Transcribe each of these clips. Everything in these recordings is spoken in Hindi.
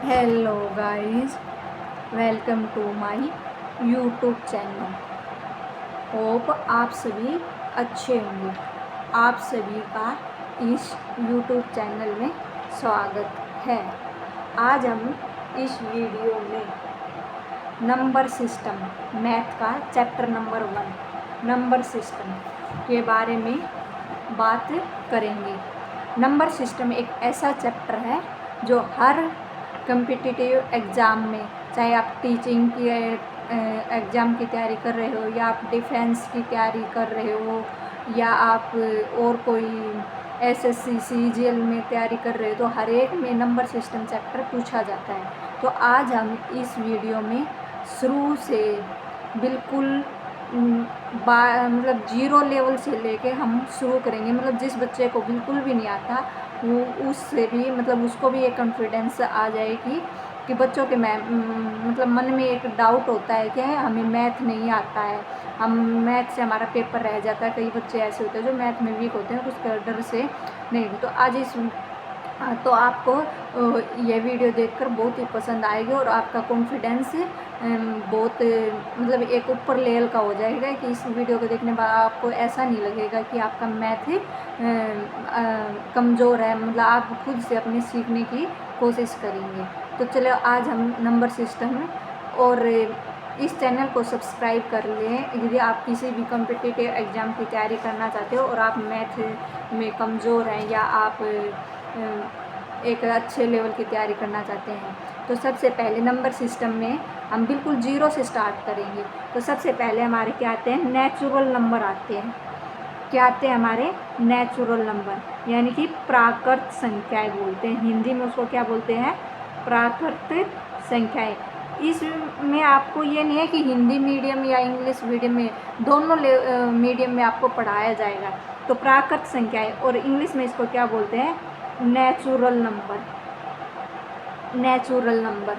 Hello guys, welcome to my YouTube channel. Hope आप सभी अच्छे होंगे। आप सभी का इस यूट्यूब चैनल में स्वागत है। आज हम इस वीडियो में नंबर सिस्टम मैथ का चैप्टर नंबर 1 नंबर सिस्टम के बारे में बात करेंगे। नंबर सिस्टम एक ऐसा चैप्टर है जो हर कम्पिटिटिव एग्ज़ाम में, चाहे आप टीचिंग की एग्ज़ाम की तैयारी कर रहे हो, या आप डिफेंस की तैयारी कर रहे हो, या आप और कोई एसएससी सीजीएल में तैयारी कर रहे हो, तो हर एक में नंबर सिस्टम चैप्टर पूछा जाता है। तो आज हम इस वीडियो में शुरू से बिल्कुल मतलब जीरो लेवल से लेके हम शुरू करेंगे। मतलब जिस बच्चे को बिल्कुल भी नहीं आता वो उससे भी मतलब उसको भी एक कॉन्फिडेंस आ जाएगी कि बच्चों के मतलब मन में एक डाउट होता है कि हमें मैथ नहीं आता है, हम मैथ से हमारा पेपर रह जाता है। कई बच्चे ऐसे होते हैं जो मैथ में वीक होते हैं, उसके डर से नहीं। तो आज तो आपको ये वीडियो देखकर बहुत ही पसंद आएगी और आपका कॉन्फिडेंस बहुत मतलब एक ऊपर लेवल का हो जाएगा कि इस वीडियो को देखने के बाद आपको ऐसा नहीं लगेगा कि आपका मैथ कमज़ोर है। मतलब आप खुद से अपने सीखने की कोशिश करेंगे। तो चलो आज हम नंबर सिस्टम और इस चैनल को सब्सक्राइब कर लें यदि आप किसी भी कॉम्पिटिटिव एग्ज़ाम की तैयारी करना चाहते हो और आप मैथ में कमज़ोर हैं या आप एक अच्छे लेवल की तैयारी करना चाहते हैं। तो सबसे पहले नंबर सिस्टम में हम बिल्कुल जीरो से स्टार्ट करेंगे। तो सबसे पहले हमारे क्या आते हैं, नेचुरल नंबर आते हैं। क्या आते हैं हमारे, नेचुरल नंबर, यानी कि प्राकृत संख्याएं बोलते हैं। हिंदी में उसको क्या बोलते हैं, प्राकृत संख्याएं। इसमें आपको ये नहीं है कि हिंदी मीडियम या इंग्लिश मीडियम में, दोनों मीडियम में आपको पढ़ाया जाएगा। तो प्राकृत संख्याएं, और इंग्लिश में इसको क्या बोलते हैं, नेचुरल नंबर। नेचुरल नंबर,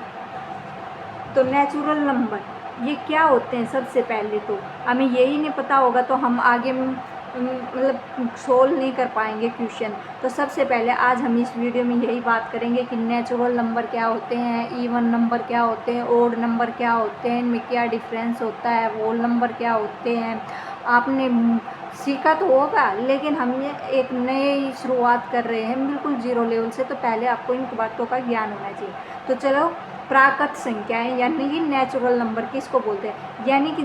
तो नेचुरल नंबर ये क्या होते हैं। सबसे पहले तो हमें यही नहीं पता होगा तो हम आगे मतलब सोल्व नहीं कर पाएंगे क्वेश्चन। तो सबसे पहले आज हम इस वीडियो में यही बात करेंगे कि नेचुरल नंबर क्या होते हैं, इवन नंबर क्या होते हैं, ओड नंबर क्या होते हैं, इनमें क्या डिफरेंस होता है, होल नंबर क्या होते हैं। आपने सीखा तो होगा, लेकिन हम ये एक नई शुरुआत कर रहे हैं बिल्कुल जीरो लेवल से, तो पहले आपको इन बातों का ज्ञान होना चाहिए। तो चलो, प्राकृत संख्याएं यानी कि नेचुरल नंबर किसको बोलते हैं, यानी कि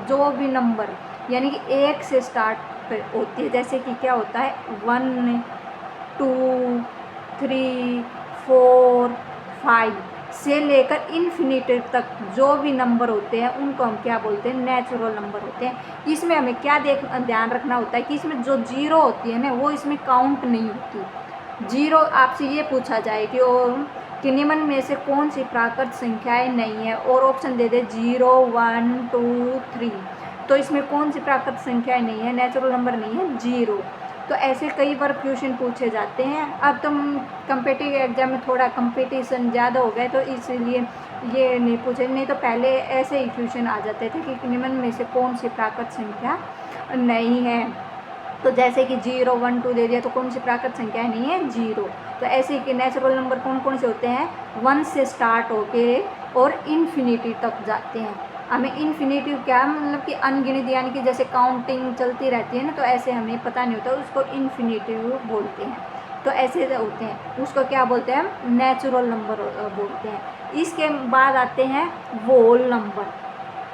जो भी नंबर यानी कि एक से स्टार्ट होती है। जैसे कि क्या होता है, 1 2 3 4 5 से लेकर इन्फिनिटी तक जो भी नंबर होते हैं उनको हम क्या बोलते हैं, नेचुरल नंबर होते हैं। इसमें हमें क्या ध्यान रखना होता है कि इसमें जो जीरो होती है ना वो इसमें काउंट नहीं होती। जीरो आपसे ये पूछा जाए कि निम्न में से कौन सी प्राकृत संख्याएं नहीं है, और ऑप्शन दे दे 0 1 2 3, तो इसमें कौन सी प्राकृत संख्याएं नहीं है, नेचुरल नंबर नहीं है, 0। तो ऐसे कई बार क्वेश्चन पूछे जाते हैं। अब तुम कम्पिटिटिव एग्जाम में थोड़ा कंपटीशन ज़्यादा हो गए तो इसलिए ये नहीं पूछे, नहीं तो पहले ऐसे ही क्वेश्चन आ जाते थे कि निम्न में से कौन सी प्राकृत संख्या नहीं है। तो जैसे कि 0 1 2 दे दिया तो कौन सी प्राकृत संख्या नहीं है, 0। तो ऐसे कि नेचुरल नंबर कौन कौन से होते हैं, 1 से स्टार्ट होके और इन्फिनिटी तक जाते हैं। हमें इन्फिनिटी क्या मतलब कि अनगिनत, यानी कि जैसे काउंटिंग चलती रहती है ना, तो ऐसे हमें पता नहीं होता, उसको इन्फिनिटी बोलते हैं। तो ऐसे होते हैं, उसको क्या बोलते हैं, नेचुरल नंबर बोलते हैं। इसके बाद आते हैं वोल नंबर।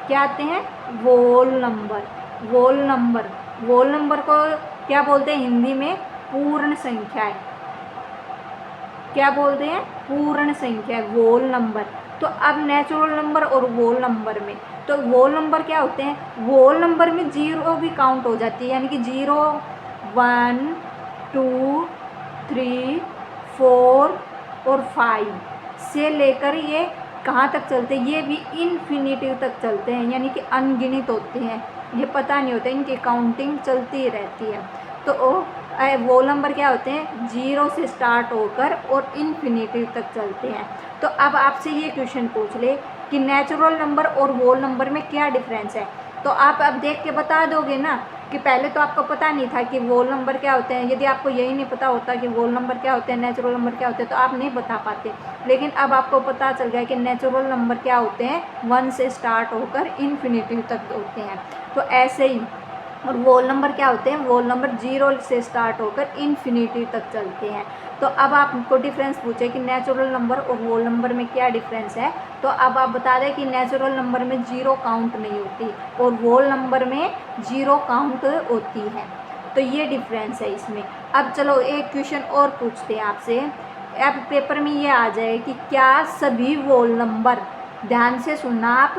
क्या आते हैं, वोल नंबर। वोल नंबर, वोल नंबर को क्या बोलते हैं हिंदी में, पूर्ण संख्याएं। क्या बोलते हैं, पूर्ण संख्या, वोल नंबर। तो अब नेचुरल नंबर और वोल नंबर में, तो वोल नंबर क्या होते हैं, वोल नंबर में 0 भी काउंट हो जाती है, यानी कि 0 1 2 3 4 और 5 से लेकर ये कहाँ तक चलते हैं, ये भी इन्फिनिटी तक चलते हैं, यानी कि अनगिनत होते हैं, ये पता नहीं होता, इनकी काउंटिंग चलती रहती है। तो वो नंबर क्या होते हैं, 0 से स्टार्ट होकर और इन्फिनिटी तक चलते हैं। तो अब आपसे ये क्वेश्चन पूछ ले कि नेचुरल नंबर और वोल नंबर में क्या डिफरेंस है, तो आप अब देख के बता दोगे ना कि पहले तो आपको पता नहीं था कि वोल नंबर क्या होते हैं। यदि आपको यही नहीं पता होता कि वोल नंबर क्या होते हैं, नेचुरल नंबर क्या होते हैं, तो आप नहीं बता पाते। लेकिन अब आपको पता चल गया कि नेचुरल नंबर क्या होते हैं, 1 से स्टार्ट होकर इन्फिनिटी तक होते हैं। तो ऐसे ही और वोल नंबर क्या होते हैं, वोल नंबर 0 से स्टार्ट होकर इन्फिनिटी तक चलते हैं। तो अब आपको डिफरेंस पूछे कि नेचुरल नंबर और वोल नंबर में क्या डिफरेंस है, तो अब आप बता दें कि नेचुरल नंबर में 0 काउंट नहीं होती और वोल नंबर में 0 काउंट होती है। तो ये डिफरेंस है इसमें। अब चलो एक क्वेश्चन और पूछते हैं आपसे। अब पेपर में ये आ जाए कि क्या सभी वोल नंबर, ध्यान से सुनना आप,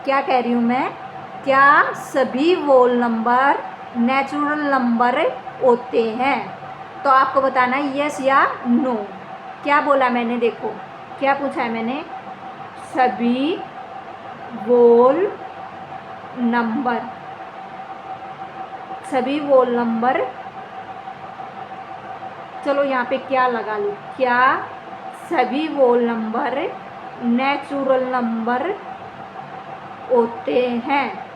क्या कह रही हूँ मैं, क्या सभी वोल नंबर नेचुरल नंबर होते हैं? तो आपको बताना है यस या नो। क्या बोला मैंने, देखो क्या पूछा है मैंने, सभी वोल नंबर, सभी वोल नंबर, चलो यहाँ पे क्या लगा लूँ, क्या सभी वोल नंबर नेचुरल नंबर होते हैं?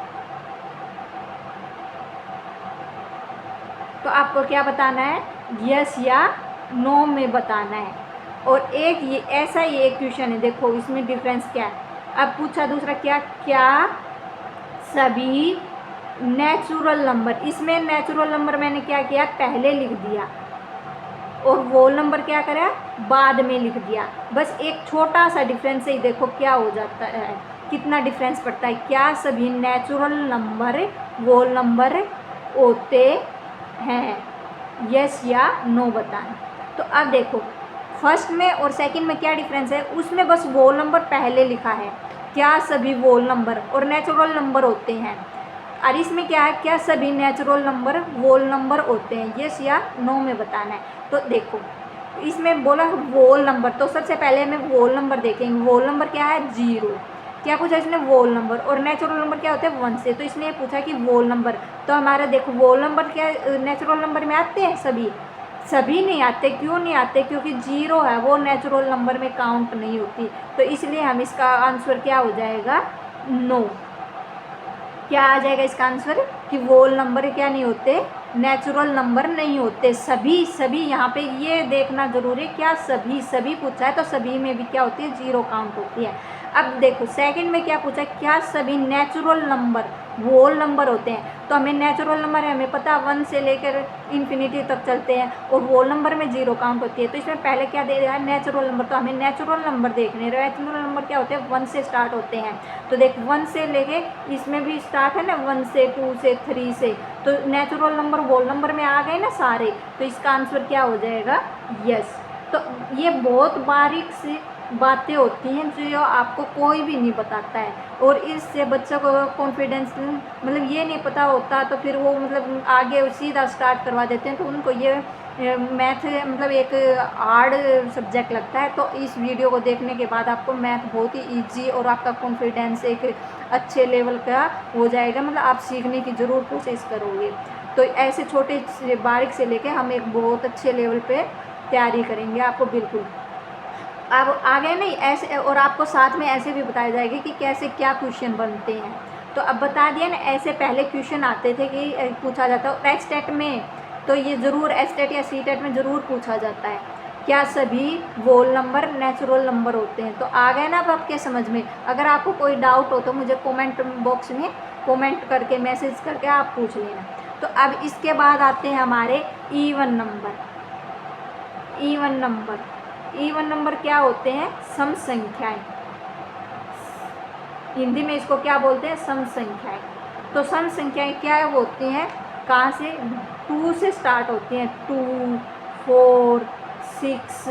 तो आपको क्या बताना है, यस या नो में बताना है। और एक ये ऐसा ही एक क्वेश्चन है, देखो इसमें डिफरेंस क्या है। अब पूछा दूसरा, क्या सभी नेचुरल नंबर, इसमें नेचुरल नंबर मैंने क्या किया, पहले लिख दिया और वोल नंबर क्या करा, बाद में लिख दिया। बस एक छोटा सा डिफरेंस है, देखो क्या हो जाता है, कितना डिफरेंस पड़ता है। क्या सभी नेचुरल नंबर वोल नंबर होते हैं, यस या नो बताएं। तो अब देखो फर्स्ट में और सेकंड में क्या डिफरेंस है, उसमें बस वोल नंबर पहले लिखा है, क्या सभी वोल नंबर और नेचुरल नंबर होते हैं। और इसमें क्या है, क्या सभी नेचुरल नंबर वोल नंबर होते हैं, यस या नो में बताना है। तो देखो इसमें बोला वोल नंबर, तो सबसे पहले हमें वोल नंबर देखेंगे। वोल नंबर क्या है, 0। क्या पूछा इसने, वोल नंबर, और नेचुरल नंबर क्या होते हैं, 1 से। तो इसने पूछा कि वोल नंबर, तो हमारा देखो वोल नंबर क्या नेचुरल नंबर में आते हैं, सभी नहीं आते। क्यों नहीं आते, क्योंकि 0 है, वो नेचुरल नंबर में काउंट नहीं होती। तो इसलिए हम इसका आंसर क्या हो जाएगा, नो। क्या आ जाएगा इसका आंसर कि वोल नंबर क्या नहीं होते, नेचुरल नंबर नहीं होते। सभी यहाँ पे ये देखना जरूरी है, क्या सभी पूछा है तो सभी में भी क्या होती है, 0 काउंट होती है। अब देखो सेकंड में क्या पूछा, क्या सभी नेचुरल नंबर वोल नंबर होते हैं? तो हमें नेचुरल नंबर है, हमें पता 1 से लेकर इन्फिनिटी तक चलते हैं और वोल नंबर में 0 काउंट होती है। तो इसमें पहले क्या दे रहा है, नेचुरल नंबर, तो हमें नेचुरल नंबर देखने। नेचुरल नंबर क्या होते हैं, 1 से स्टार्ट होते हैं। तो देख 1 से लेके इसमें भी स्टार्ट है ना, 1 से 2 से 3 से, तो नेचुरल नंबर वोल नंबर में आ गए ना सारे। तो इसका आंसर क्या हो जाएगा, यस। तो ये बहुत बारीक सी बातें होती हैं जो आपको कोई भी नहीं बताता है, और इससे बच्चों को कॉन्फिडेंस मतलब ये नहीं पता होता, तो फिर वो मतलब आगे सीधा स्टार्ट करवा देते हैं। तो उनको ये मैथ मतलब एक हार्ड सब्जेक्ट लगता है। तो इस वीडियो को देखने के बाद आपको मैथ बहुत ही ईजी और आपका कॉन्फिडेंस एक अच्छे लेवल का हो जाएगा, मतलब आप सीखने की ज़रूर कोशिश करोगे। तो ऐसे छोटे से बारीक से लेके हम एक बहुत अच्छे लेवल पे तैयारी करेंगे आपको बिल्कुल। अब आगे नहीं ऐसे, और आपको साथ में ऐसे भी बताया जाएगा कि कैसे क्या क्वेश्चन बनते हैं। तो अब बता दिया ना, ऐसे पहले क्वेश्चन आते थे कि पूछा जाता है एस्टेट में, तो ये ज़रूर एस्टेट या सीटेट में ज़रूर पूछा जाता है, क्या सभी वोल नंबर नेचुरल नंबर होते हैं। तो आ गए ना अब आपके समझ में। अगर आपको कोई डाउट हो तो मुझे कमेंट बॉक्स में कमेंट करके मैसेज करके आप पूछ लेना। तो अब इसके बाद आते हैं हमारे इवन नंबर। इवन नंबर क्या होते हैं, सम संख्याएं। हिंदी में इसको क्या बोलते हैं, सम संख्याएं। तो सम संख्याएं क्या होती हैं, कहाँ से, 2 से स्टार्ट होती हैं। 2, 4, 6,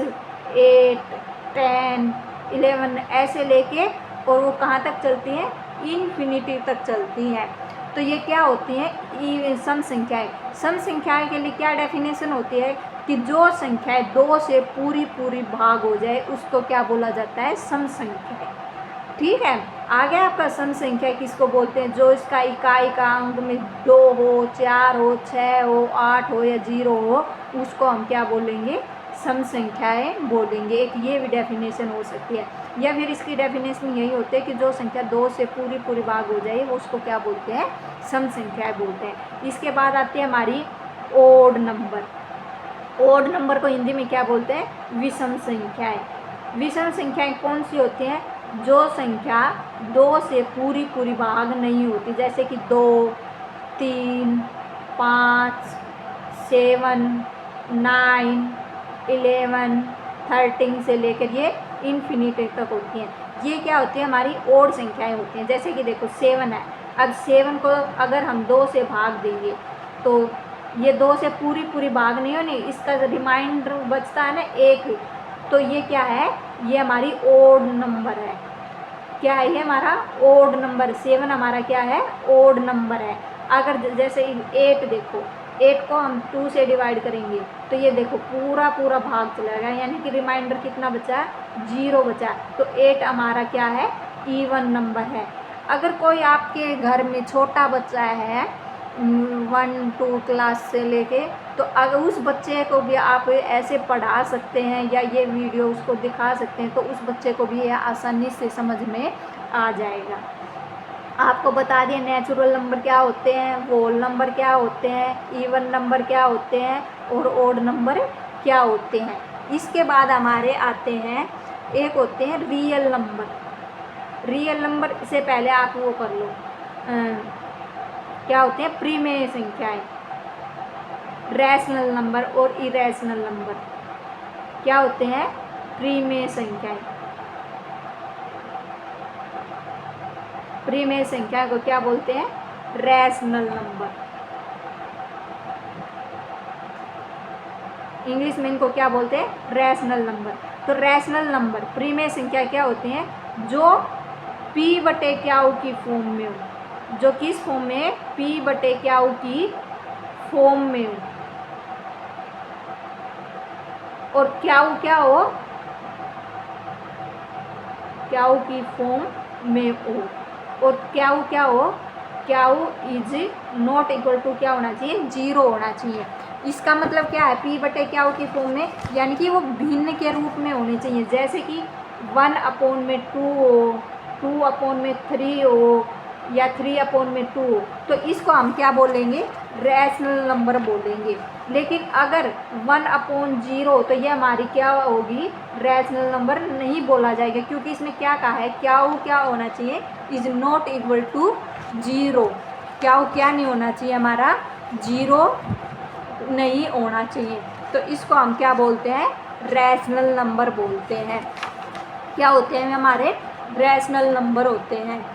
8, 10, 11 ऐसे लेके, और वो कहाँ तक चलती हैं, इन्फिनिटी तक चलती हैं। तो ये क्या होती हैं, सम संख्याएं। सम संख्याएं के लिए क्या डेफिनेशन होती है कि जो संख्याएं 2 से पूरी भाग हो जाए उसको क्या बोला जाता है, सम संख्या। ठीक है, आगे आपका सम संख्या किसको बोलते हैं, जो इसका इकाई का अंक में 2 हो, 4 हो, 6 हो, 8 हो या 0 हो, उसको हम क्या बोलेंगे, सम संख्याएं बोलेंगे। एक ये भी डेफिनेशन हो सकती है, या फिर इसकी डेफिनेशन यही होती है कि जो संख्या 2 से पूरी भाग हो जाए वो उसको क्या बोलते हैं, सम संख्याएं बोलते हैं। इसके बाद आती है हमारी ओड नंबर। ओड नंबर को हिंदी में क्या बोलते हैं, विषम संख्याएं। विषम संख्याएं कौन सी होती हैं, जो संख्या 2 से पूरी भाग नहीं होती, जैसे कि 2, 3, 5, 7, 9, 11, 13 से लेकर ये इन्फिनिटी तक होती हैं। ये क्या होती है, हमारी ओड संख्याएं होती हैं। जैसे कि देखो 7 है, अब 7 को अगर हम 2 से भाग देंगे तो ये 2 से पूरी भाग नहीं होनी, इसका रिमाइंडर बचता है ना 1, तो ये क्या है, ये हमारी ओड नंबर है। क्या है ये हमारा ओड नंबर, 7 हमारा क्या है, ओड नंबर है। अगर जैसे 8 देखो, 8 को हम 2 से डिवाइड करेंगे तो ये देखो पूरा भाग चला गया, यानी कि रिमाइंडर कितना बचा, 0 बचा। तो 8 हमारा क्या है, इवन नंबर है। अगर कोई आपके घर में छोटा बच्चा है 1-2 क्लास से लेके, तो अगर उस बच्चे को भी आप ऐसे पढ़ा सकते हैं या ये वीडियो उसको दिखा सकते हैं, तो उस बच्चे को भी ये आसानी से समझ में आ जाएगा। आपको बता दिए नेचुरल नंबर क्या होते हैं, होल नंबर क्या होते हैं, इवन नंबर क्या होते हैं और ओड नंबर क्या होते हैं। इसके बाद हमारे आते हैं, एक होते हैं रियल नंबर। रियल नंबर से पहले आप वो कर लो, क्या होते हैं, प्रीमेय संख्याएं। रैशनल नंबर और इरेशनल नंबर क्या होते हैं, प्रीमेय संख्याएं। प्रीमेय संख्या को क्या बोलते हैं, रैशनल नंबर। इंग्लिश में इनको क्या बोलते हैं, रैशनल नंबर। तो रैशनल नंबर प्रीमेय संख्या क्या होती हैं, जो p/q की फॉर्म में हो, जो किस फॉर्म में, p/q की फॉर्म में हो, और क्या हो, क्याऊ की फॉर्म में हो, और क्या हो, क्याऊ इज नॉट इक्वल टू क्या होना चाहिए, 0 होना चाहिए। इसका मतलब क्या है, p/q की फॉर्म में, यानी कि वो भिन्न के रूप में होने चाहिए। जैसे कि 1/2 हो, 2/3 हो, या 3/2 हो, तो इसको हम क्या बोलेंगे, रैशनल नंबर बोलेंगे। लेकिन अगर 1/0 तो ये हमारी क्या होगी, रैशनल नंबर नहीं बोला जाएगा, क्योंकि इसने क्या कहा है, क्या होना चाहिए, इज नॉट इक्वल टू 0। क्या नहीं होना चाहिए, हमारा 0 नहीं होना चाहिए। तो इसको हम क्या बोलते हैं, रैशनल नंबर बोलते हैं। क्या होते हैं, हमारे रैशनल नंबर होते हैं।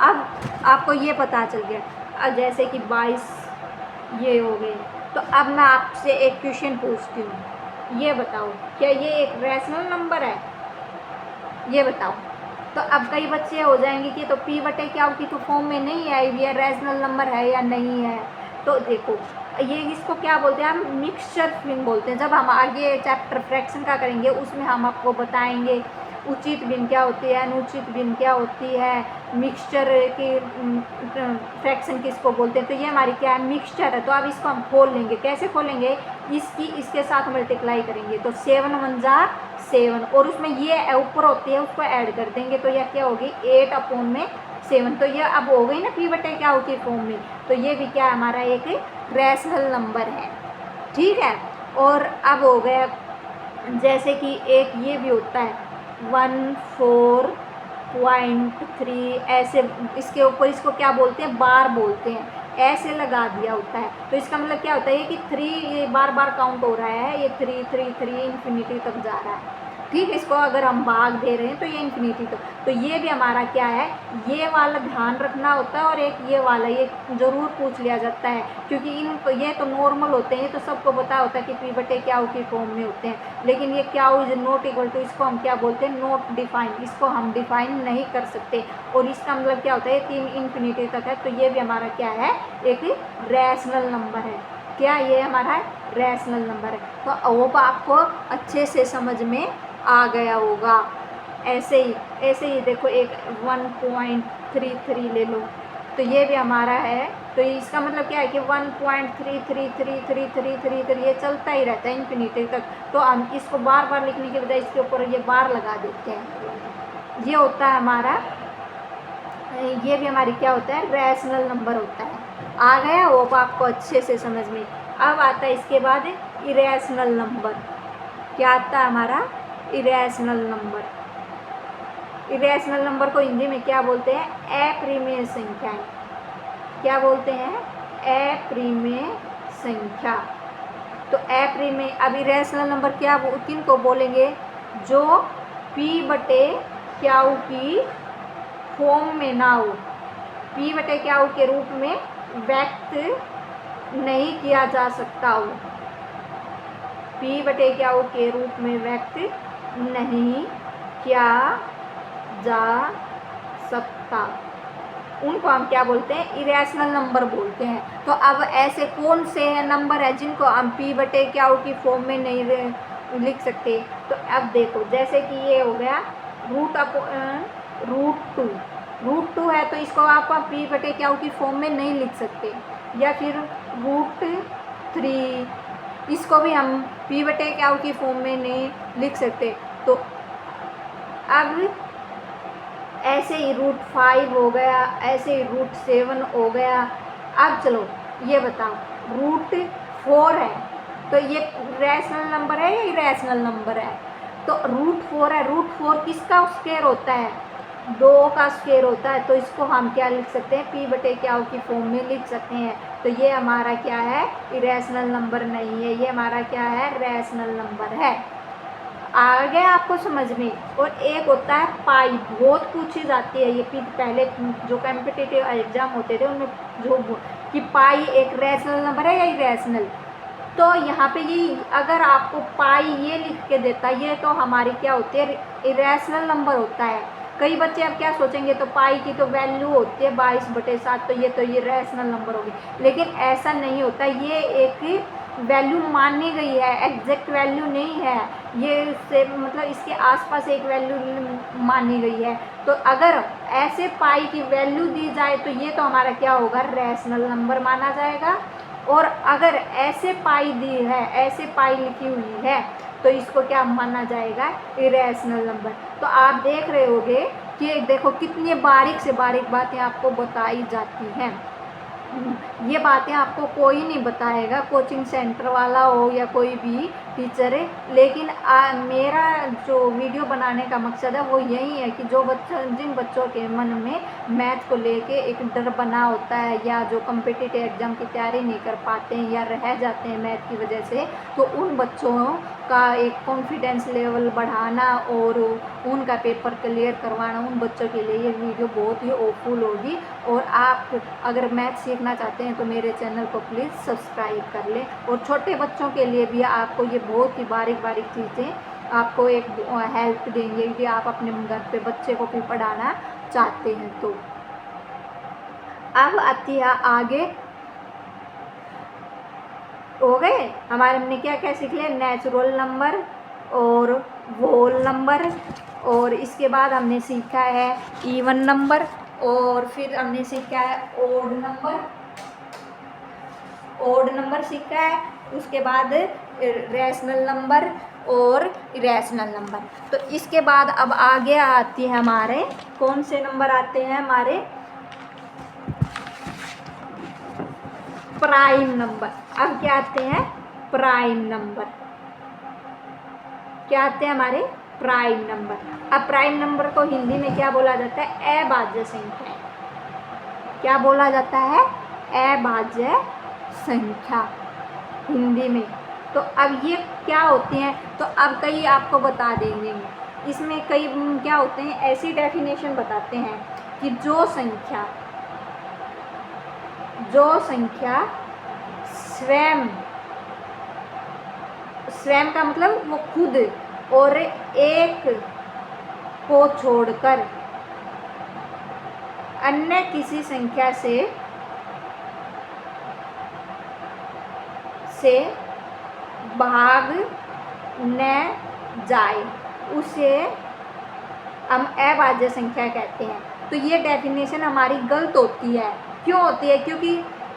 अब आपको ये पता चल गया, अब जैसे कि 22 ये हो गए, तो अब मैं आपसे एक क्वेश्चन पूछती हूँ, ये बताओ क्या ये एक रैशनल नंबर है, ये बताओ। तो अब कई बच्चे हो जाएंगे कि तो p/q की तो फॉर्म में नहीं है, ये रैशनल नंबर है या नहीं है। तो देखो ये इसको क्या बोलते हैं, हम मिक्सचर भिन्न बोलते हैं। जब हम आगे चैप्टर फ्रैक्शन का करेंगे उसमें हम आपको बताएंगे उचित भिन्न क्या होती है, अनुचित भिन्न क्या होती है, मिक्सचर की फ्रैक्शन किसको बोलते हैं। तो ये हमारी क्या है, मिक्सचर है। तो अब इसको हम खोल लेंगे, कैसे खोलेंगे, इसके साथ मल्टीप्लाई करेंगे, तो 7 1 जा 7, और उसमें ये ऊपर होती है उसको ऐड कर देंगे, तो यह क्या होगी, 8/7। तो ये अब हो गई ना p/q की फॉर्म में। तो ये भी क्या हमारा एक रैशनल नंबर है, ठीक है। और अब हो गया, जैसे कि एक ये भी होता है 14.3, ऐसे इसके ऊपर इसको क्या बोलते हैं, बार बोलते हैं, ऐसे लगा दिया होता है। तो इसका मतलब क्या होता है कि 3 ये बार काउंट हो रहा है, ये 3 3 3 इन्फिनिटी तक जा रहा है, ठीक है। इसको अगर हम भाग दे रहे हैं तो ये इन्फिनिटी तक, तो ये भी हमारा क्या है, ये वाला ध्यान रखना होता है। और एक ये वाला, ये ज़रूर पूछ लिया जाता है, क्योंकि ये तो नॉर्मल होते हैं, तो सबको पता होता है कि p/q की फॉर्म में होते हैं। लेकिन ये क्या इज नॉट इक्वल टू, इसको हम क्या बोलते हैं, नॉट डिफाइन, इसको हम डिफाइन नहीं कर सकते। और इसका मतलब क्या होता है, 3 इन्फिनिटी तक है। तो ये भी हमारा क्या है, एक रैशनल नंबर है। क्या ये हमारा रैशनल नंबर है। तो वो आपको अच्छे से समझ में आ गया होगा। ऐसे ही देखो एक 1.33 ले लो, तो ये भी हमारा है। तो इसका मतलब क्या है कि 1.3333333 ये चलता ही रहता है इन्फिनिटी तक। तो हम इसको बार बार लिखने के बजाय इसके ऊपर ये बार लगा देते हैं। ये होता है हमारा, ये भी हमारी क्या होता है, रैशनल नंबर होता है। आ गया वो आपको अच्छे से समझ में। अब आता है इसके बाद इरेशनल नंबर। क्या आता है हमारा, इरेशनल नंबर। इरेशनल नंबर को हिंदी में क्या बोलते हैं, अप्रिमेय संख्याएं। क्या बोलते हैं, अप्रिमेय संख्या। तो अप्रिमेय, अब इरेशनल नंबर क्या किन को बोलेंगे, जो p/q की फॉर्म में ना हो, p/q के रूप में व्यक्त नहीं किया जा सकता हो, p/q के रूप में व्यक्त नहीं किया जा सकता, उनको हम क्या बोलते हैं, इरेशनल नंबर बोलते हैं। तो अब ऐसे कौन से नंबर है जिनको हम p/q की फॉर्म में नहीं लिख सकते। तो अब देखो, जैसे कि ये हो गया √2 है, तो इसको आप p/q की फॉर्म में नहीं लिख सकते। या फिर √3, इसको भी हम p/q की फॉर्म में नहीं लिख सकते। तो अब ऐसे ही √5 हो गया, ऐसे ही √7 हो गया। अब चलो ये बताओ, √4 है, तो ये रैशनल नंबर है या इरेशनल नंबर है। तो √4 है, √4 किसका स्क्वायर होता है, 2 का स्क्वायर होता है। तो इसको हम क्या लिख सकते हैं, p/q की फॉर्म में लिख सकते हैं। तो ये हमारा क्या है, इरेशनल नंबर नहीं है, ये हमारा क्या है, रैशनल नंबर है। आ गया आपको समझ में। और एक होता है पाई, बहुत पूछी जाती है ये, पहले जो कॉम्पिटिटिव एग्जाम होते थे उनमें जो कि पाई एक रैशनल नंबर है या इरेशनल। तो यहाँ पे ये अगर आपको पाई ये लिख के देता, ये तो हमारी क्या होती है, इरेशनल नंबर होता है। कई बच्चे अब क्या सोचेंगे, तो पाई की तो वैल्यू होती है 22/7, तो ये रैशनल नंबर होगी। लेकिन ऐसा नहीं होता, ये एक वैल्यू मानी गई है, एग्जैक्ट वैल्यू नहीं है ये, से मतलब इसके आसपास एक वैल्यू मानी गई है। तो अगर ऐसे पाई की वैल्यू दी जाए तो ये तो हमारा क्या होगा, रैशनल नंबर माना जाएगा। और अगर ऐसे पाई दी है, ऐसे पाई लिखी हुई है, तो इसको क्या माना जाएगा, इरेशनल नंबर। तो आप देख रहे होगे कि देखो कितनी बारीक से बारीक बातें आपको बताई जाती हैं। ये बातें आपको कोई नहीं बताएगा, कोचिंग सेंटर वाला हो या कोई भी टीचर है। लेकिन मेरा जो वीडियो बनाने का मकसद है वो यही है कि जिन बच्चों के मन में मैथ को लेके एक डर बना होता है, या जो कम्पिटिटिव एग्ज़ाम की तैयारी नहीं कर पाते हैं या रह जाते हैं मैथ की वजह से, तो उन बच्चों का एक कॉन्फिडेंस लेवल बढ़ाना और उनका पेपर क्लियर करवाना, उन बच्चों के लिए ये वीडियो बहुत ही हेल्पफुल होगी। और आप अगर मैथ सीखना चाहते हैं तो मेरे चैनल को प्लीज़ सब्सक्राइब कर लें। और छोटे बच्चों के लिए भी आपको ये बहुत ही बारीक बारीक चीज़ें आपको एक हेल्प देंगे कि आप अपने घर पे बच्चे को भी पढ़ाना चाहते हैं। तो अब आती है आगे, हो गए हमारे, हमने क्या क्या सीख लिया, नेचुरल नंबर और होल नंबर, और इसके बाद हमने सीखा है इवन नंबर, और फिर हमने सीखा है ओड नंबर सीखा है। उसके बाद रैशनल नंबर और इरेशनल नंबर। तो इसके बाद अब आगे आती है हमारे, कौन से नंबर आते हैं हमारे, प्राइम नंबर। अब क्या आते हैं, प्राइम नंबर। क्या आते हैं हमारे, प्राइम नंबर। अब प्राइम नंबर को हिंदी में क्या बोला जाता है, अभाज्य संख्या। क्या बोला जाता है, अभाज्य संख्या हिंदी में। तो अब ये क्या होती हैं, तो अब कई आपको बता देंगे, इसमें कई क्या होते हैं, ऐसी डेफिनेशन बताते हैं कि जो संख्या स्वयं का मतलब वो खुद और एक को छोड़कर अन्य किसी संख्या से भाग न जाए, उसे हम अभाज्य संख्या कहते हैं। तो ये डेफिनेशन हमारी गलत होती है। क्यों होती है? क्योंकि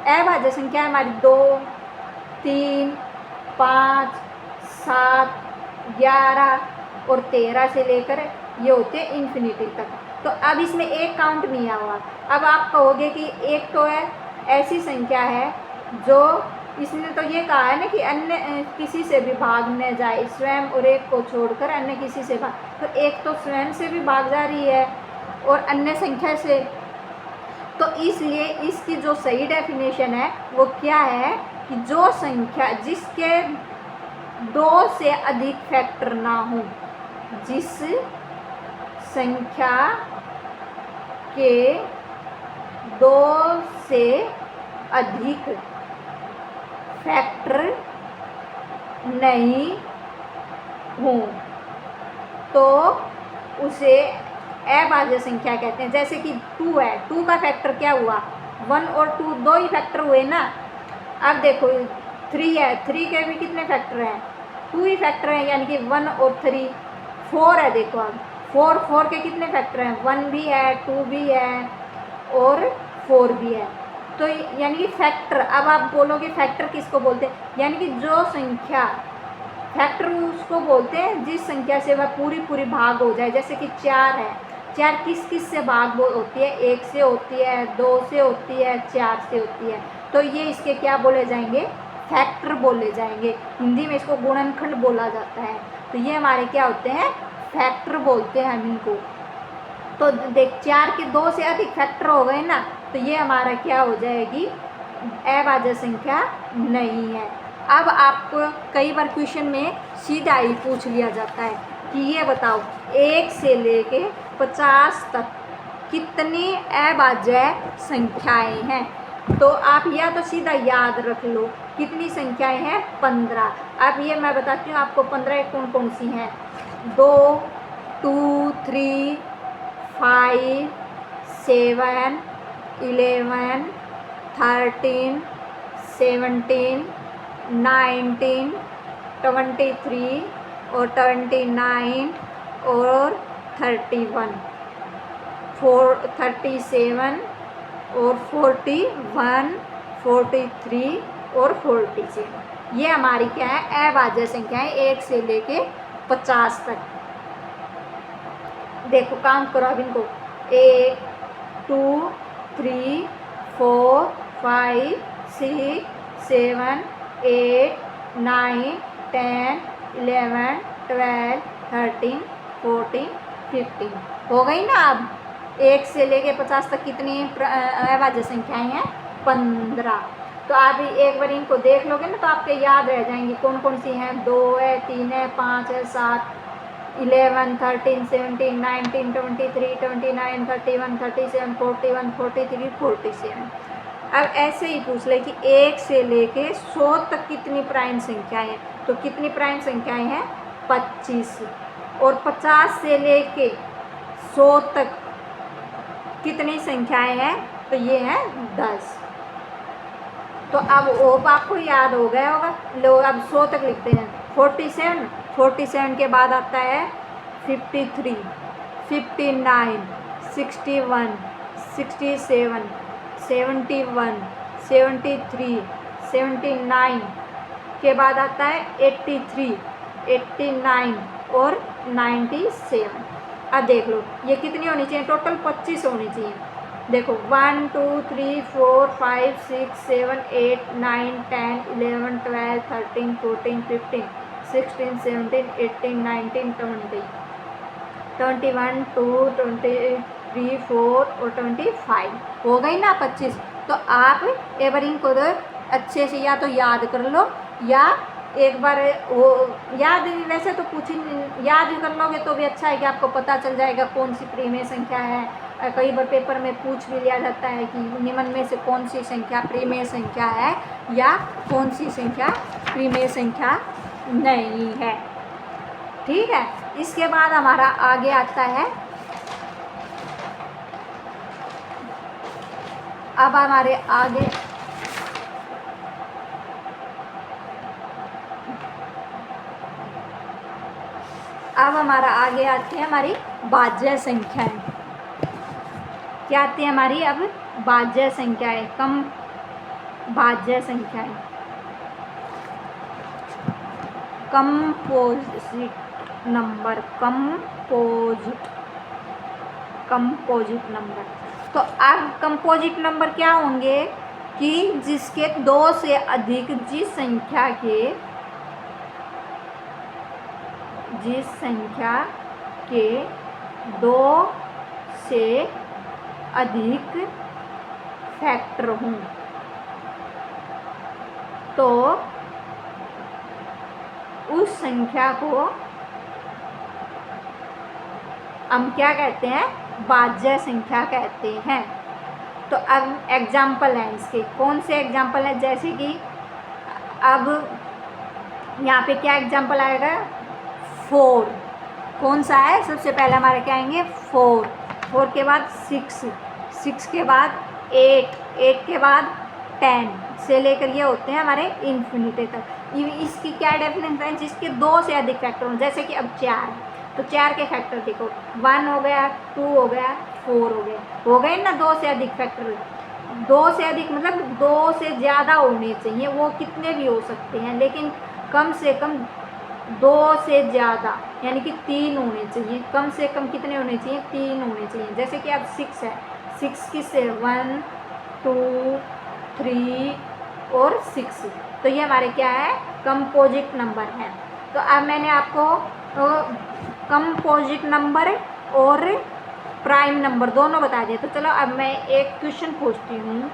अभाज्य संख्या हमारी 2, 3, 5, 7, 11 और 13 से लेकर ये होते हैं इन्फिनिटी तक। तो अब इसमें एक काउंट नहीं हुआ। अब आप कहोगे कि एक तो है ऐसी संख्या है जो इसने तो ये कहा है ना कि अन्य किसी से भी भाग न जाए, स्वयं और एक को छोड़कर अन्य किसी से भाग, तो एक तो स्वयं से भी भाग जा रही है और अन्य संख्या से। तो इसलिए इसकी जो सही डेफिनेशन है वो क्या है कि जो संख्या जिसके 2 से अधिक फैक्टर ना हो, जिस संख्या के 2 से अधिक फैक्टर नहीं हो तो उसे अभाज्य संख्या कहते हैं। जैसे कि 2 है, 2 का फैक्टर क्या हुआ? 1 और 2 दो ही फैक्टर हुए ना। अब देखो 3 है, 3 के भी कितने फैक्टर हैं? 2 ही फैक्टर हैं, यानी कि 1 और 3। 4 है, देखो अब 4 के कितने फैक्टर हैं? 1 भी है, 2 भी है और 4 भी है। तो यानी कि फैक्टर, अब आप बोलोगे फैक्टर किसको बोलते हैं? यानी कि जो संख्या, फैक्टर उसको बोलते हैं जिस संख्या से वह पूरी भाग हो जाए। जैसे कि 4 है, 4 किस से भाग होती है? 1 से होती है, 2 से होती है, 4 से होती है। तो ये इसके क्या बोले जाएंगे? फैक्टर बोले जाएंगे। हिंदी में इसको गुणनखंड बोला जाता है। तो ये हमारे क्या होते हैं? फैक्टर बोलते हैं हम इनको। तो देख 4 के 2 से अधिक फैक्टर हो गए ना, तो ये हमारा क्या हो जाएगी? अभाज्य संख्या नहीं है। अब आपको कई बार क्वेश्चन में सीधा ही पूछ लिया जाता है कि ये बताओ 1 से लेके 50 तक कितनी अभाज्य संख्याएं हैं? तो आप या तो सीधा याद रख लो कितनी संख्याएं हैं? 15। अब ये मैं बताती हूँ आपको 15 कौन कौन सी हैं। 2, 2, 3, 5, 7, 11, 13, 17, 19, 23 और 29 और 31, 37 और 41, 43 और 47। ये हमारी क्या है? अभाज्य संख्याएं 1 से लेके 50 तक। देखो काउंट करो अब इनको। 1, 2, 3, 4, 5, 6, 7, 8, 9, 10, 11, 12, 13, 14, 15 हो गई ना। अब 1 से लेके 50 तक कितनी अभाज्य संख्याएं हैं? 15। तो आप एक बार इनको देख लोगे ना तो आपके याद रह जाएंगी कौन कौन सी हैं। 2 है, 3 है, 5 है, 7, 11, 13, 17, 19, 23, 29, 31, 37, 41, 43, 47। अब ऐसे ही पूछ ले कि 1 से लेके 100 तक कितनी प्राइम संख्याएं हैं? तो कितनी प्राइम संख्याएं हैं? 25। और 50 से लेके 100 तक कितनी संख्याएं हैं? तो ये हैं 10। तो अब वो आपको याद हो गया होगा। लो अब 100 तक लिखते हैं। 47 के बाद आता है 53, 59, 61, 67, 71, 73, 79 के बाद आता है 83, 89 और 97। अब देख लो ये कितनी होनी चाहिए? टोटल 25 होनी चाहिए। देखो 1, 2, 3, 4, 5, 6, 7, 8, 9, 10, 11, 12, 13, 14, 15, 16, 17, 18, 19, 20, 21, 2, 23, 4 और 25 हो गई ना 25। तो आप एक बार इनको अच्छे से या तो याद कर लो या एक बार वो याद, वैसे तो कुछ याद कर लोगे तो भी अच्छा है कि आपको पता चल जाएगा कौन सी प्रीमेय संख्या है। कई बार पेपर में पूछ भी लिया जाता है कि निम्न में से कौन सी संख्या प्रीमेय संख्या है या कौन सी संख्या प्रीमेय संख्या नहीं है। ठीक है, इसके बाद हमारा आगे आता है, अब हमारे आगे आती है हमारी भाज्य संख्याएं। क्या आती है हमारी अब भाज्य संख्याएं, कम भाज्य संख्याएं, कंपोजिट नंबर, कंपोजिट नंबर। तो अब कंपोजिट नंबर क्या होंगे कि जिसके दो से अधिक, जिस संख्या के दो से अधिक फैक्टर हों, तो उस संख्या को हम क्या कहते हैं, भाज्य संख्या कहते हैं। तो अब एग्जाम्पल हैं इसके, कौन से एग्जाम्पल हैं, जैसे कि अब यहाँ पे क्या एग्जाम्पल आएगा, 4, कौन सा है, सबसे पहले हमारे क्या आएंगे 4 के बाद 6 के बाद 8 के बाद 10 से लेकर ये होते हैं हमारे इन्फिनिटी तक। इसकी क्या डेफिनेशन है, जिसके दो से अधिक फैक्टर हो, जैसे कि अब 4, तो 4 के फैक्टर देखो, 1 हो गया, 2 हो गया, 4 हो गए ना, दो से अधिक फैक्टर। दो से अधिक मतलब दो से ज़्यादा होने चाहिए, वो कितने भी हो सकते हैं, लेकिन कम से कम दो से ज़्यादा, यानी कि 3 होने चाहिए, कम से कम कितने होने चाहिए, 3 होने चाहिए। जैसे कि अब 6 है, 6 किससे, 1 2 3 और 6, तो ये हमारे क्या है, कंपोजिट नंबर है। तो अब मैंने आपको कंपोजिट नंबर और प्राइम नंबर दोनों बता दिए। तो चलो अब मैं एक क्वेश्चन पूछती हूँ,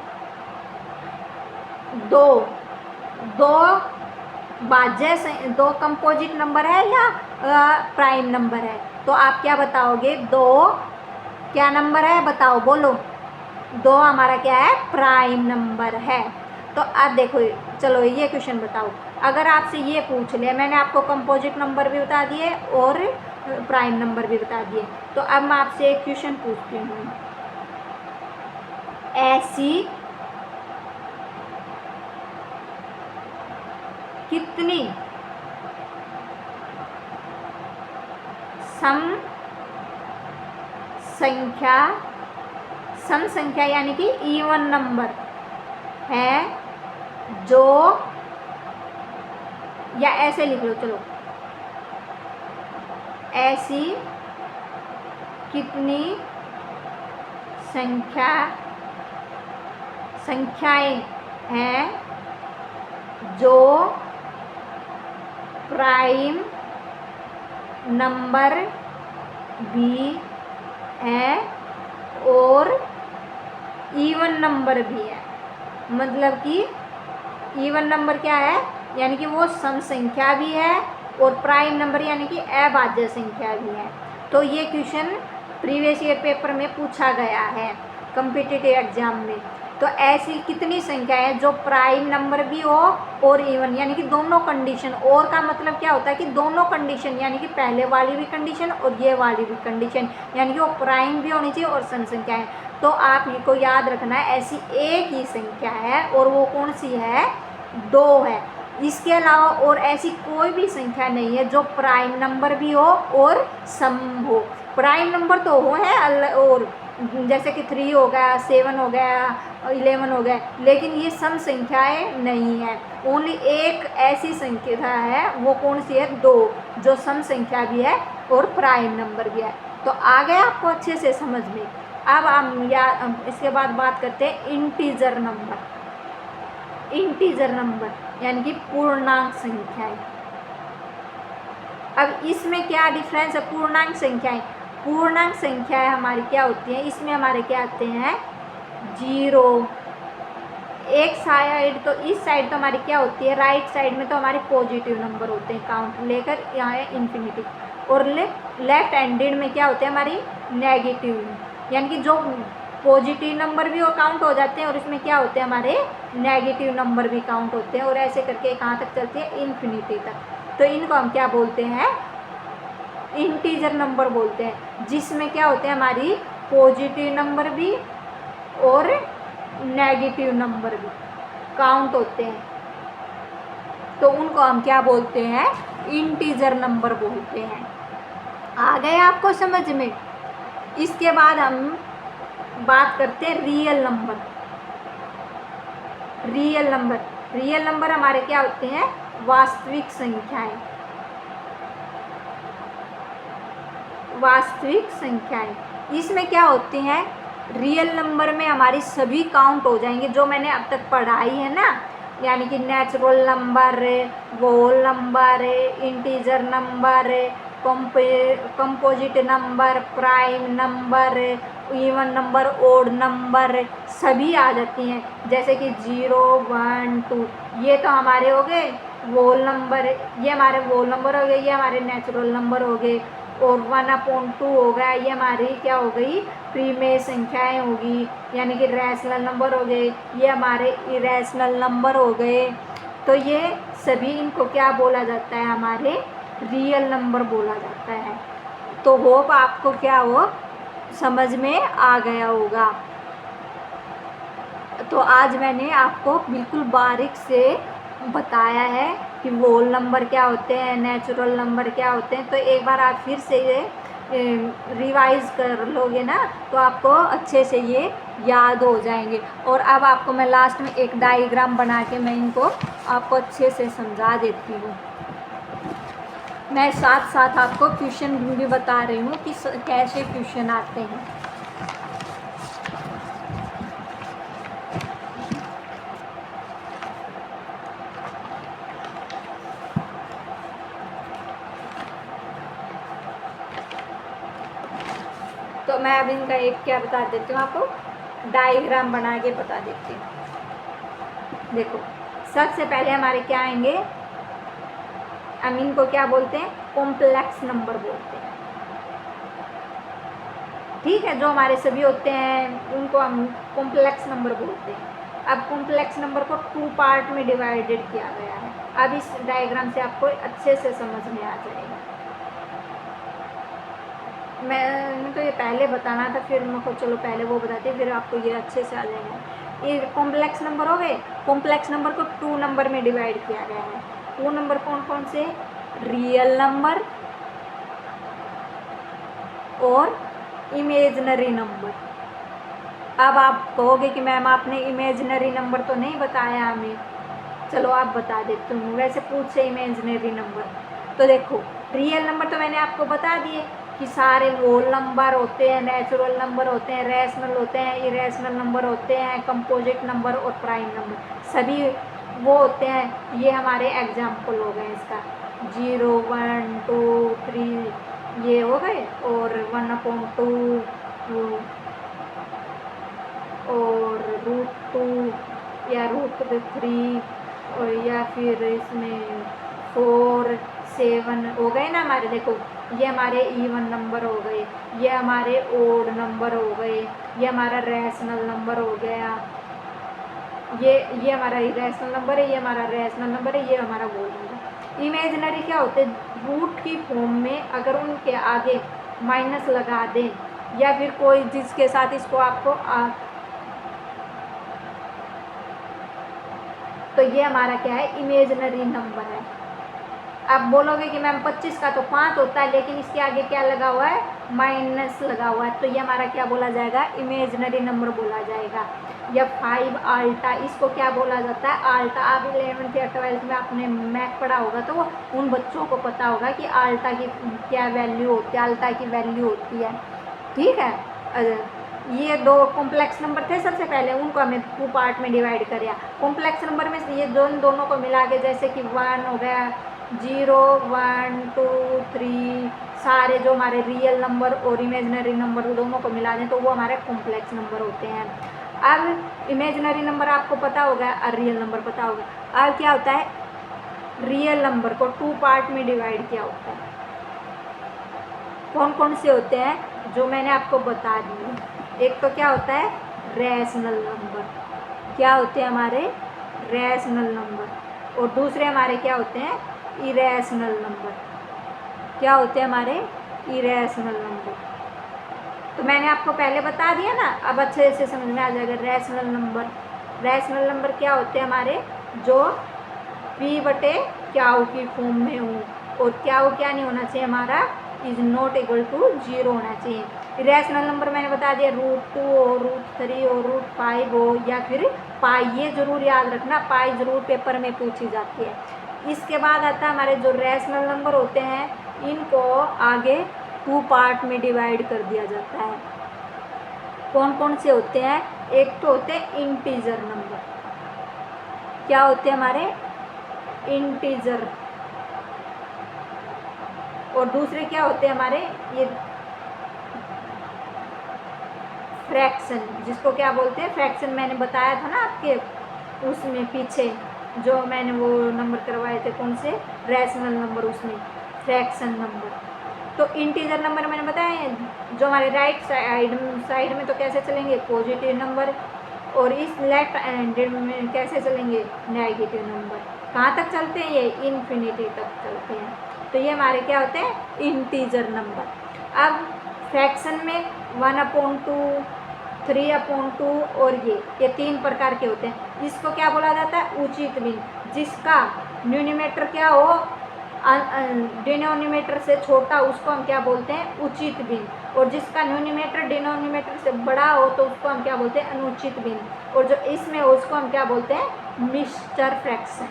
दो कंपोजिट नंबर है या प्राइम नंबर है, तो आप क्या बताओगे, दो क्या नंबर है, बताओ, बोलो। दो हमारा क्या है, प्राइम नंबर है। तो अब देखो, चलो ये क्वेश्चन बताओ, अगर आपसे ये पूछ लिया, मैंने आपको कंपोजिट नंबर भी बता दिए और प्राइम नंबर भी बता दिए, तो अब मैं आपसे एक क्वेश्चन पूछती हूँ, ऐसी कितनी सम संख्या यानी कि इवन नंबर है जो, या ऐसे लिख लो, चलो, ऐसी कितनी संख्याएं हैं जो प्राइम नंबर भी है और इवन नंबर भी है। मतलब कि इवन नंबर क्या है, यानी कि वो सम संख्या भी है, और प्राइम नंबर यानी कि अभाज्य संख्या भी है। तो ये क्वेश्चन प्रीवियस ईयर पेपर में पूछा गया है कॉम्पिटिटिव एग्जाम में। तो ऐसी कितनी संख्या है जो प्राइम नंबर भी हो और इवन, यानी कि दोनों कंडीशन, और का मतलब क्या होता है कि दोनों कंडीशन, यानी कि पहले वाली भी कंडीशन और ये वाली भी कंडीशन, यानी कि वो प्राइम भी होनी चाहिए और सम संख्या है। तो आप ये को याद रखना है, ऐसी एक ही संख्या है और वो कौन सी है, 2 है। इसके अलावा और ऐसी कोई भी संख्या नहीं है जो प्राइम नंबर भी हो और सम हो। प्राइम नंबर तो हो है, और जैसे कि 3 हो गया, 7 हो गया, 11 हो गया, लेकिन ये सम संख्याएं नहीं है। ओनली एक ऐसी संख्या है, वो कौन सी है, 2, जो सम संख्या भी है और प्राइम नंबर भी है। तो आ गया आपको अच्छे से समझ में। अब हम इसके बाद बात करते हैं इंटीजर नंबर यानी कि पूर्णांक संख्याएं। अब इसमें क्या डिफरेंस है, पूर्णांक संख्याएं हमारी क्या होती हैं, इसमें हमारे क्या आते हैं, 0। एक साइड, तो इस साइड तो हमारी क्या होती है, राइट साइड में तो हमारे पॉजिटिव नंबर होते हैं, काउंट लेकर यहाँ है इन्फिनिटी, और लेफ्ट हैंडेड में क्या होते हैं हमारी नेगेटिव, यानी कि जो पॉजिटिव नंबर भी वो काउंट हो जाते हैं और इसमें क्या होते हैं हमारे नेगेटिव नंबर भी काउंट होते हैं, और ऐसे करके कहाँ तक चलती है, इन्फिनिटी तक। तो इनको हम क्या बोलते हैं, इंटीजर नंबर बोलते हैं, जिसमें क्या होते हैं हमारी पॉजिटिव नंबर भी और नेगेटिव नंबर भी काउंट होते हैं। तो उनको हम क्या बोलते हैं, इंटीजर नंबर बोलते हैं। आ गए आपको समझ में। इसके बाद हम बात करते हैं रियल नंबर। रियल नंबर हमारे क्या होते हैं? वास्तविक संख्याएं। वास्तविक संख्याएं इसमें क्या होती हैं? रियल नंबर में हमारी सभी काउंट हो जाएंगे जो मैंने अब तक पढ़ाई है ना, यानी कि natural number, whole number, integer number, composite number, prime number, even number, odd number, सभी आ जाती हैं। जैसे कि 0, 1, 2 ये तो हमारे हो गए होल नंबर, ये हमारे होल नंबर हो गए, ये हमारे नेचुरल नंबर हो गए। और 1/2 हो गया, ये हमारी क्या हो गई? प्रीमेय संख्याएं होगी, यानी कि रैशनल नंबर हो गए, ये हमारे इरेशनल नंबर हो गए। तो ये सभी इनको क्या बोला जाता है? हमारे रियल नंबर बोला जाता है। तो होप आपको क्या हो समझ में आ गया होगा। तो आज मैंने आपको बिल्कुल बारीक से बताया है कि होल नंबर क्या होते हैं, नेचुरल नंबर क्या होते हैं। तो एक बार आप फिर से ये रिवाइज कर लोगे ना तो आपको अच्छे से ये याद हो जाएंगे। और अब आपको मैं लास्ट में एक डायग्राम बना के मैं इनको आपको अच्छे से समझा देती हूँ। मैं साथ साथ आपको क्वेश्चन भी बता रही हूँ कि कैसे क्वेश्चन आते हैं। तो मैं अब इनका एक क्या बता देती हूँ, आपको डायग्राम बना के बता देती हूँ। देखो सबसे पहले हमारे क्या आएंगे? हम इनको क्या बोलते हैं? कॉम्प्लेक्स नंबर बोलते हैं। ठीक है, जो हमारे सभी होते हैं उनको हम कॉम्प्लेक्स नंबर बोलते हैं। अब कॉम्प्लेक्स नंबर को 2 पार्ट में डिवाइडेड किया गया है। अब इस डायग्राम से आपको अच्छे से समझ में आ जाएगा। मैंने तो ये पहले बताना था, फिर मेरे को चलो पहले वो बताती है, फिर आपको ये अच्छे से आ जाएगा। ये कॉम्प्लेक्स नंबर हो गए। कॉम्प्लेक्स नंबर को 2 नंबर में डिवाइड किया गया है। 2 नंबर कौन कौन से? रियल नंबर और इमेजिनरी नंबर। अब आप कहोगे कि मैम आपने इमेजिनरी नंबर तो नहीं बताया हमें। चलो आप बता देती हूँ, वैसे पूछे इमेजिनरी नंबर। तो देखो रियल नंबर तो मैंने आपको बता दिए कि सारे होल नंबर होते हैं, नेचुरल नंबर होते हैं, रैशनल होते हैं, इरेशनल नंबर होते हैं, कंपोजिट नंबर और प्राइम नंबर सभी वो होते हैं। ये हमारे एग्जाम्पल हो गए इसका 0, 1, 2, 3 ये हो गए, और 1/2 और √2 या √3 और या फिर इसमें 4, 7 हो गए ना हमारे। देखो ये हमारे इवन नंबर हो गए, ये हमारे ओड नंबर हो गए, ये हमारा रैशनल नंबर हो गया, ये हमारा इरेशनल नंबर है, ये हमारा रैशनल नंबर है, ये हमारा होल नंबर। इमेजिनरी क्या होते हैं? रूट की फॉर्म में अगर उनके आगे माइनस लगा दें या फिर कोई जिसके साथ इसको आपको तो ये हमारा क्या है? इमेजिनरी नंबर है। आप बोलोगे कि मैम 25 का तो 5 होता है, लेकिन इसके आगे क्या लगा हुआ है? माइनस लगा हुआ है। तो ये हमारा क्या बोला जाएगा? इमेजिनरी नंबर बोला जाएगा। या 5 आल्टा, इसको क्या बोला जाता है? आल्टा। आप 11th या 12th में आपने मैथ पढ़ा होगा तो उन बच्चों को पता होगा कि आल्टा की क्या वैल्यू होती है, आल्टा की वैल्यू होती है। ठीक है, ये 2 कॉम्प्लेक्स नंबर थे। सबसे पहले उनको हमें 2 पार्ट में डिवाइड किया। कॉम्प्लेक्स नंबर में ये दोनों को मिला के, जैसे कि 1 हो गया, 0, 1, 2, 3 सारे जो हमारे रियल नंबर और इमेजिनरी नंबर दोनों को मिला दें तो वो हमारे कॉम्प्लेक्स नंबर होते हैं। अब इमेजिनरी नंबर आपको पता होगा और रियल नंबर पता होगा। अब क्या होता है? रियल नंबर को 2 पार्ट में डिवाइड किया होता है। कौन कौन से होते हैं? जो मैंने आपको बता दिए। एक तो क्या होता है? Rational number. क्या होते हैं हमारे? Rational number. और दूसरे हमारे क्या होते हैं? Irrational number. क्या होते हैं हमारे? Irrational number. तो मैंने आपको पहले बता दिया ना, अब अच्छे से समझ में आ जाएगा। रैशनल नंबर, रैशनल नंबर क्या होते हैं हमारे? जो P/Q की फॉर्म में हो। और क्या नहीं होना चाहिए हमारा? इज नॉट इक्वल टू 0 होना चाहिए। इरेशनल नंबर मैंने बता दिया √2 हो, √3 हो, √5 हो या फिर पाई, ये ज़रूर याद रखना, पाई ज़रूर पेपर में पूछी जाती है। इसके बाद आता है हमारे जो रैशनल नंबर होते हैं, इनको आगे 2 पार्ट में डिवाइड कर दिया जाता है। कौन कौन से होते हैं? एक तो होते हैं इंटीजर नंबर। क्या होते हैं हमारे? इंटीजर। और दूसरे क्या होते हैं हमारे? ये फ्रैक्शन, जिसको क्या बोलते हैं? फ्रैक्शन। मैंने बताया था ना आपके उसमें पीछे, जो मैंने वो नंबर करवाए थे, कौन से? रैशनल नंबर, उसमें फ्रैक्शन नंबर। तो इंटीजर नंबर मैंने बताया जो हमारे राइट साइड में तो कैसे चलेंगे? पॉजिटिव नंबर, और इस लेफ्ट हैंड में कैसे चलेंगे? Negative number. कहाँ तक चलते हैं ये? इन्फिनिटी तक चलते हैं। तो ये हमारे क्या होते हैं? Integer number. अब फ्रैक्शन में 1/2, 3/2 और ये 3 प्रकार के होते हैं। इसको क्या बोला जाता है? उचित भिन्न। जिसका न्यूमरेटर क्या हो, डिनोमिनेटर से छोटा, उसको हम क्या बोलते हैं? उचित भिन्न। और जिसका न्यूमरेटर डिनोमिनेटर से बड़ा हो तो उसको हम क्या बोलते हैं? अनुचित भिन्न। और जो इसमें हो उसको हम क्या बोलते हैं? Mixture fraction.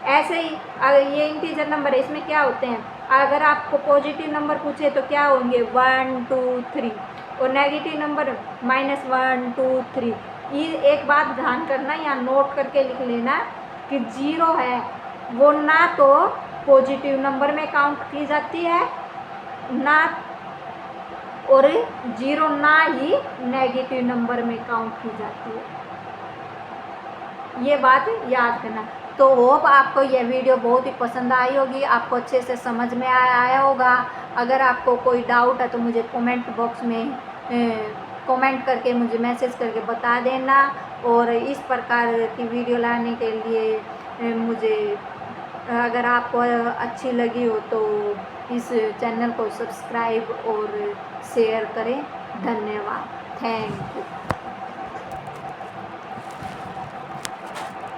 ऐसे ही अगर ये इंटीजर नंबर है, इसमें क्या होते हैं? अगर आपको पॉजिटिव नंबर पूछे तो क्या होंगे? 1 2 3, और नेगेटिव नंबर -1 2 3। ये एक बात ध्यान करना, या नोट करके लिख लेना कि 0 है वो ना तो पॉजिटिव नंबर में काउंट की जाती है ना, और 0 ना ही नेगेटिव नंबर में काउंट की जाती है। ये बात याद करना। तो होप आपको यह वीडियो बहुत ही पसंद आई होगी, आपको अच्छे से समझ में आया होगा। अगर आपको कोई डाउट है तो मुझे कमेंट बॉक्स में कमेंट करके मुझे मैसेज करके बता देना। और इस प्रकार की वीडियो लाने के लिए मुझे, अगर आपको अच्छी लगी हो तो इस चैनल को सब्सक्राइब और शेयर करें। धन्यवाद। Thank you.